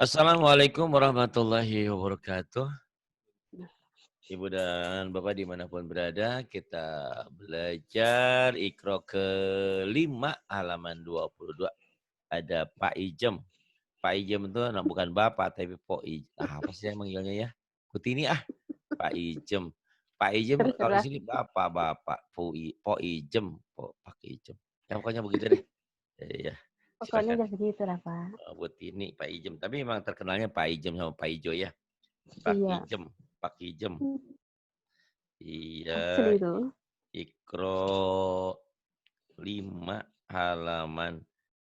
Assalamualaikum warahmatullahi wabarakatuh. Ibu dan Bapak dimanapun berada, kita belajar Iqra ke-5 halaman 22. Ada Pak Ijem. Pak Ijem itu bukan Bapak, tapi Pok Ijem. Apa sih yang manggilnya ya? Kutini Pak Ijem. Pak Ijem kalau di Terserah. sini Bapak. Pok Ijem. Pak Ijem. Ya pokoknya begitu deh. Ya, Pokoknya silakan. udah begitu lah, Pak. Butini, Pak Ijem. Tapi memang terkenalnya Pak Ijem sama Pak Ijo ya. Pak Iya. Ijem, Pak Ijem. Iya, Asli itu. Iqra 5 halaman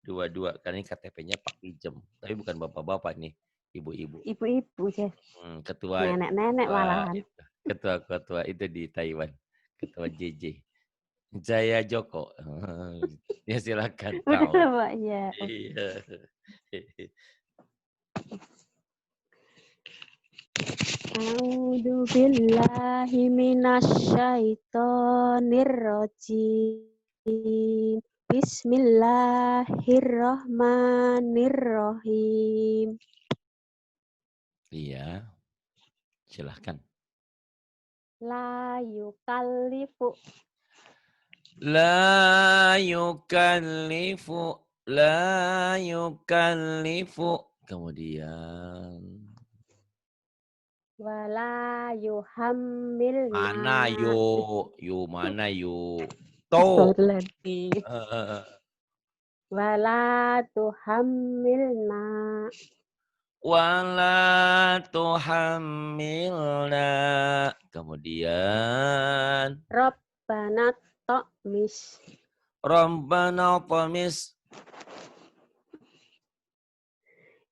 22. Karena ini KTP-nya Pak Ijem. Tapi bukan bapak-bapak nih, ibu-ibu. Ibu-ibu, Jes. Ketua Nenek-nenek ketua malahan. ketua itu di Taiwan. Ketua JJ. Jaya Joko. Ya silakan Udah tahu. lah, Pak. Ya. Iya. A'udzu billahi minasyaitonir rajim. Bismillahirrahmanirrahim. Iya, silahkan. La yukallifu La yukallifu, la yukallifu. Kemudian wala yuhammilna. mana yuk mana yuk. To. Astagfirullahaladzim. Eh, Wala tuhammilna. Wala tuhammilna. Kemudian Rabbana ta'mis. Rabbana tamis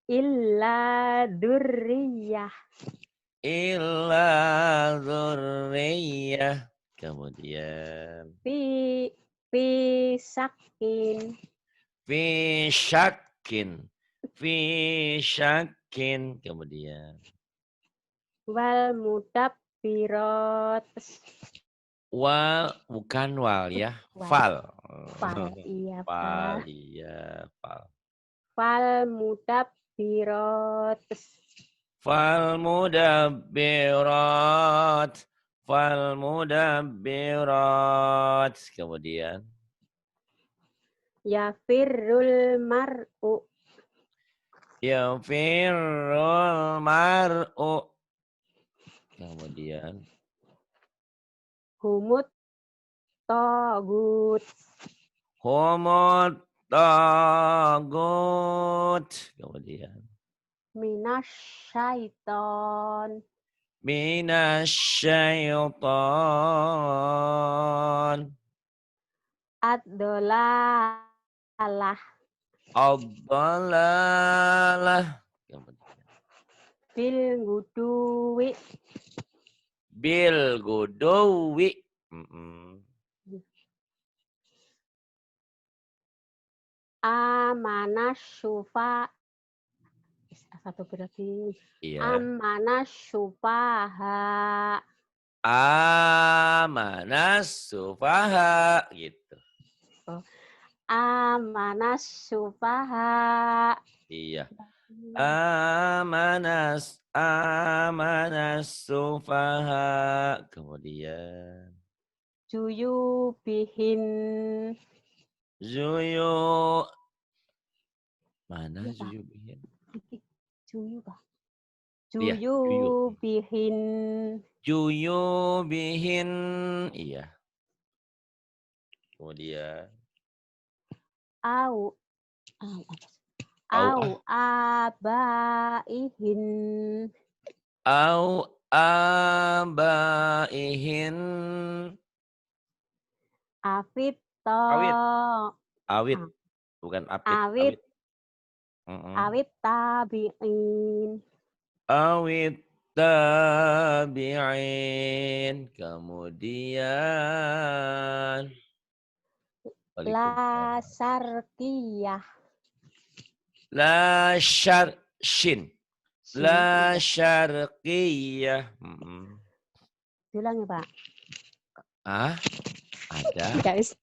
Illa durriyah. illa dzurriyyah. Kemudian Fi fi sakin. fi syakin. Fi syakin. Kemudian Wal mudabbirat. wal bukan wal ya. Wal. Fal. Fal. Iya, Fal. Pak. Iya. Fal. Fal mudabbirat. Fal mudabbirat. Fal mudabbirat. Kemudian Yafirrul mar'u. yafirrul mar'u. Kemudian Humut togut. humut tagut. Kemudian Minasyaiton. minasyaiton Ad-dolalah. ad-dalalah. Kemudian Bil guduwi. bil guduwi. Amanah syufa. Satu berarti. Iya. Amanah syufaha. Amanas sufaha gitu. Oh. Amanah syufaha. Iya. Amanas sufaha. Kemudian Juyubihin. zuyu. Mana Iya, Pak. zuyu bihin? Juyu, Pak. Iya, juyu. Juyubihin. Juyu bihin. Iya. Kemudian Au. au Au abaihin. au abaihin. Afid Awit, to. awit. Bukan apit, Awit. awit. Awit tabi'in. Awit tabi'in. Kemudian La Waalaikumsalam. sarkiyah. La shin. Shin. La Iya. syarqiyah. Bilang ya, Pak. Ah, ada. Guys.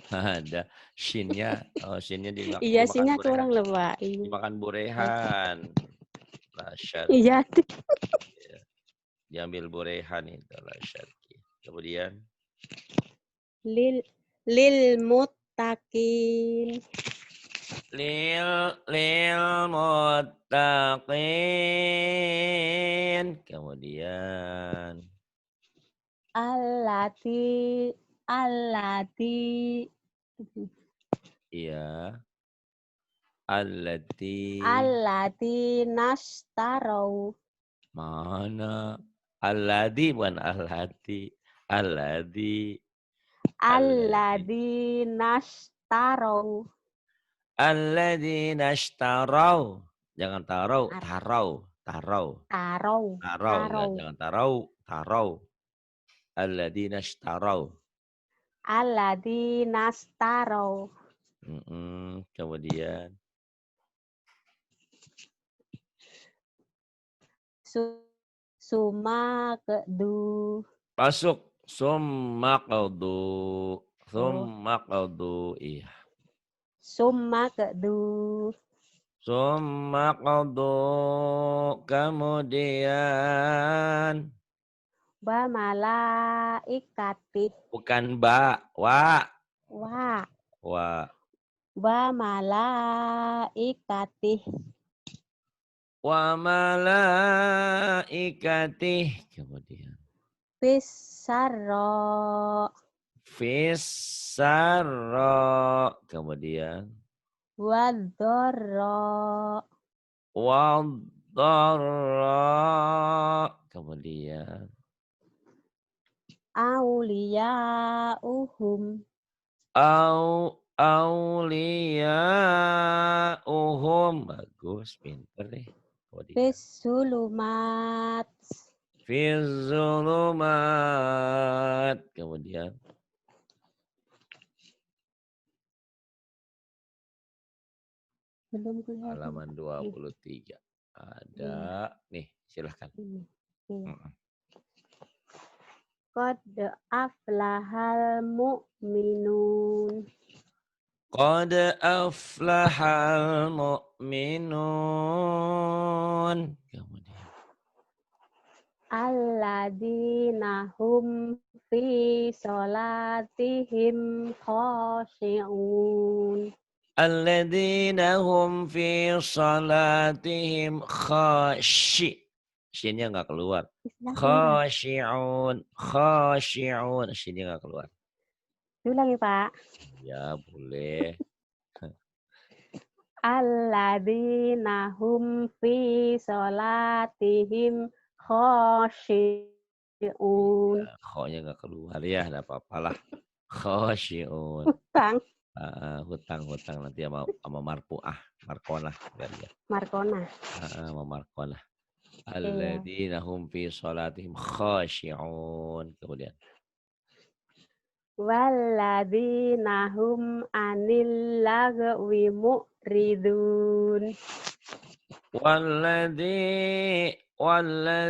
Ada. Shinnya. Oh, shinnya Iya, dimakan sinnya Bu Rehan. kurang loh, Pak. Iya. Dimakan Bu Rehan. La syarq. Iya. Ya. Diambil borehan itu la syarqi. Kemudian Lil muttaqin. lil muttaqin. Kemudian Allati iya allati nastarau. mana alladzi bukan allati alladzi alladzi Alladzi nastarau. alladzi nashtarau jangan tarau tarau ya Tarau. jangan tarau alladzi nashtarau. Alladzi nastarau. Kemudian Suma kedu. masuk Oh, summa qadu iya summa kedu. summa qadu kemudian Ba malaikati. bukan ba Wa. wa Ba malaikati. wa malaikatih kemudian Pisarro. fisarra kemudian Wadorro. wadharra kemudian Aulia aulia bagus pinter deh kemudian Bisulumat. Fizulumat kemudian Belum kelihatan. halaman 23 ada nih silahkan. Ini. Qad aflahal mu'minun. Qad aflahal mu'minun kemudian Alladzina hum fi sholatihim khashi'un. alladzina hum fi salatihim shinnya nggak keluar. Khashi'un. Shinnya nggak keluar. Ulangi, Pak. Ya, boleh. Alladzina hum fi sholatihim khashi'un. Ya, kho-nya nggak keluar ya, enggak apa-apalah. Khashi'un. Hutang. Hutang nanti sama markonah biar ya. Markona. Sama markonah. Alladzina hum fi salatihim khashi'un. Kemudian Walladzina hum anil lagwi mu'ridun.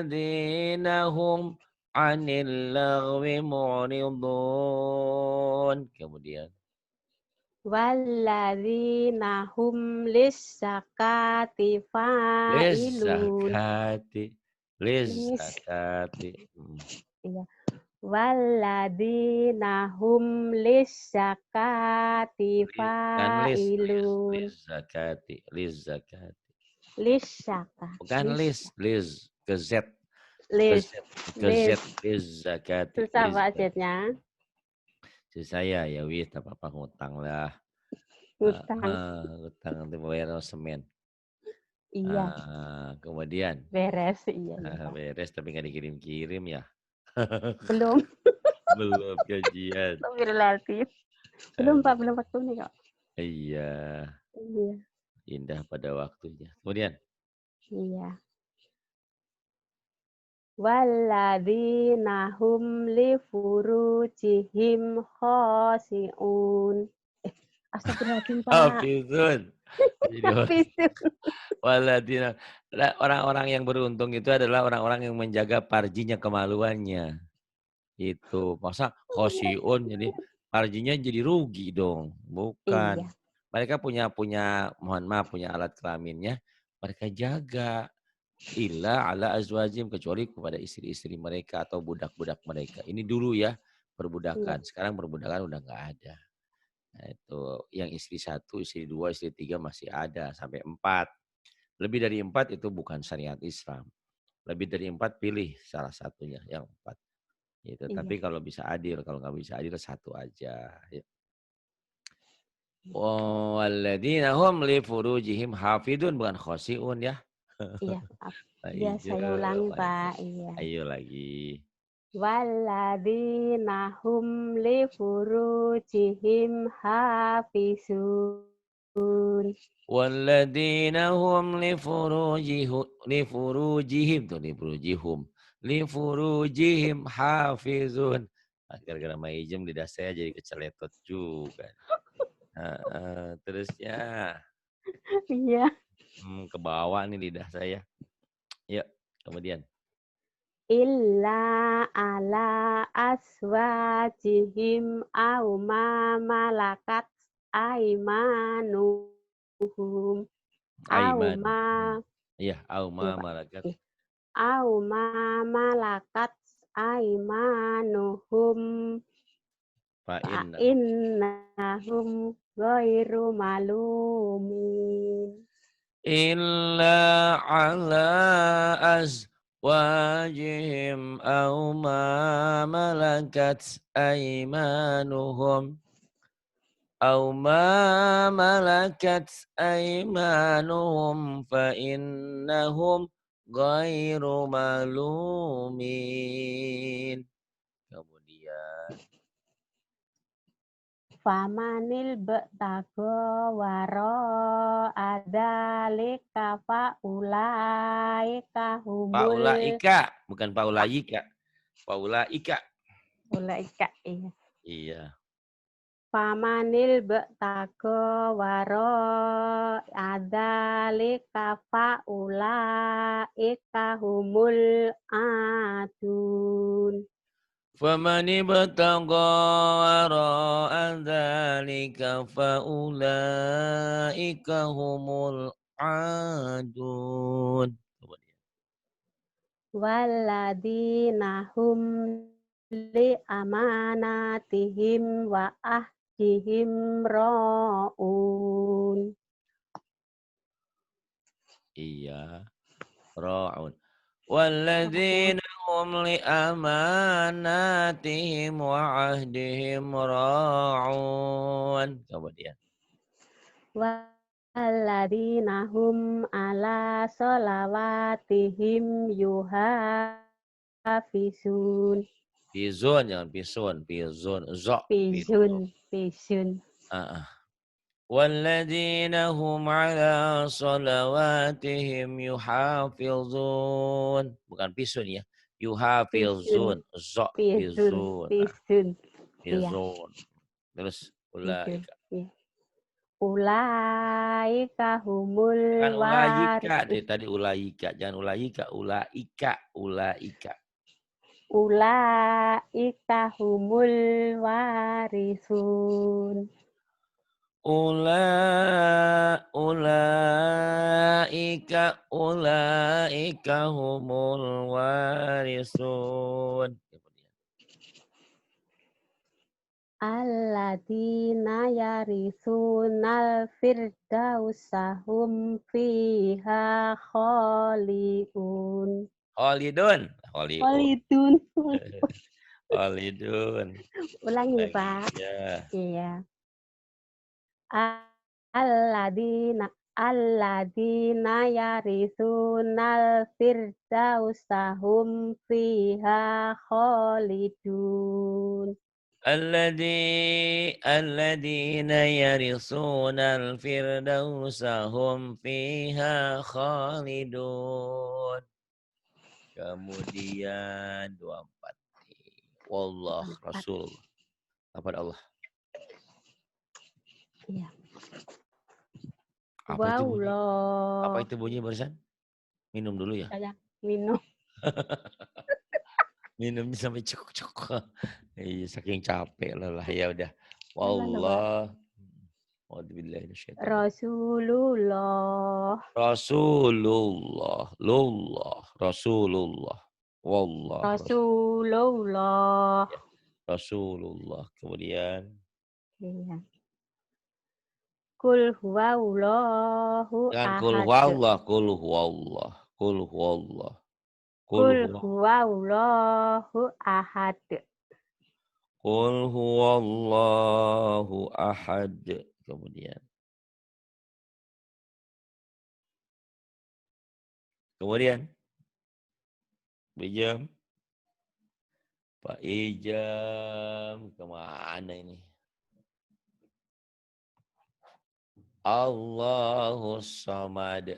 walladzina hum anil lagwi mu'ridun. Kemudian Walladzina hum lis-zakati fa'ilun. lizzakati. Iya. Walladzina hum lis-zakati Kan fa'ilun. lizzakati. Lis-zaka. Bukan ke Z. Lis. Lizzakati. Susah Pak Z-nya. Saya ya wis apa-apa ngutang lah. Hutang. Hutang nanti bayar semen. Iya. Kemudian Beres. Iya. beres tapi nggak dikirim-kirim ya. Belum. Belum gajian. Lebih relatif. Belum Pak, belum waktunya kok. Iya. Iya. Indah pada waktunya. Kemudian. Iya. Walladzina hum li furujihim khasi'un. Astagfirullahaladzim, Pak. Hafizun. Hafizun. Waladina. Orang-orang yang beruntung itu adalah orang-orang yang menjaga parjinya, kemaluannya. Itu. Masa khosiun jadi parjinya jadi rugi dong. Bukan. Iya. Mereka punya mohon maaf, punya alat kelaminnya. Mereka jaga. illa ala azwajim, kecuali kepada istri-istri mereka atau budak-budak mereka. Ini dulu ya Iya, perbudakan. Sekarang perbudakan udah nggak ada. Nah, itu yang istri 1, istri 2, istri 3 masih ada sampai 4. Lebih dari 4 itu bukan syariat Islam. Lebih dari 4 pilih salah satunya yang 4. Gitu. iya. Tapi kalau bisa adil, kalau nggak bisa adil 1 aja. Ya. Walladzina hum li furujihim hafidun, bukan khosiun ya. Iya, maaf. Biar Maju, saya ulangi, maju. Pak. Iya. Ayo lagi. Walladzina hum li furujihim hafizun. Walladzina hum li furujihim hafizun. Ah, gara-gara maijem lidah saya jadi keceletot juga. Terusnya Iya. ke bawah nih lidah saya. Yuk, kemudian. Illa ala aswajihim aw ma malakat aimanuhum aw Aiman. ma Iya, iya, auma Pak. malakat. Iya. Aw ma malakat aimanuhum Fa fa innahum. innahum ghairu malumin. Illa ala azwajihim aw ma malakat aimanuhum aw ma malakat aimanuhum fa innahum ghairu malumin. Kemudian Famanil betago waro adalika faulaika humul Paulaika, bukan Paulaika. Paulaika. ulaika iya. Iya. Famanil betago waro adalika faulaika humul adun. فمن ابتغى وراء ذلك فأولئك هم العادون. Waladina hum li amanatihim wa ahdihim ra'un. Iya, ra'un. Walladzina hum li amanatihim wa ahdihim ra'un. Kemudian. Waladina hum ala sholawatihim yuhafizun. Pizun, jangan pizun. Pizun. Zok. Pizun. Pizun. والذين هم على صلواتهم يحافظون. Bukan pisun ya. Pizun. Yuhafizun. Zok. Pizun. Pizun. Pizun. Iya, Pizun. Terus pizun. ulaika. Iya. Ulaika humul Jangan ulaika. waris. Tadi ulaika. Jangan ulaika. Ulaika. Ulaika. Ulaika humul warisun. Ulaika humul warisun. Alladzina yarisunal firdausahum fiha khaliun. Khalidun. Khaliun. Khalidun. Khalidun. Ulangi, Lagi Pak. ya. Iya. Alladzina yarisunal firdausahum fiha khalidun. Alladzina yarisuna al-firdausa hum fiha khalidun. Kemudian 24. Wallah Rasul. Kepada Allah. Iya. Apa itu bunyi? Apa Wallah. itu bunyi barusan? Minum dulu ya. Saya minum. Minumnya sampai cukuk-cukuk. Iya, saking capek lelah. Ya udah. Lelah, Pak. Wallah. A'udzubillahi minasyaitonir rajim. Rasulullah. Rasulullah, Rasulullah, wallah, Rasulullah. ya. Rasulullah. Kemudian Iya. Kul huwallahu dengan kul ahad. huwallah, kul huwallah, kul huwallah, kul Kul huwallah, huwallahu ahad. kul huwallahu ahad. Kemudian Ijam, Pak Ijam, kemana ini? Allahus Samad.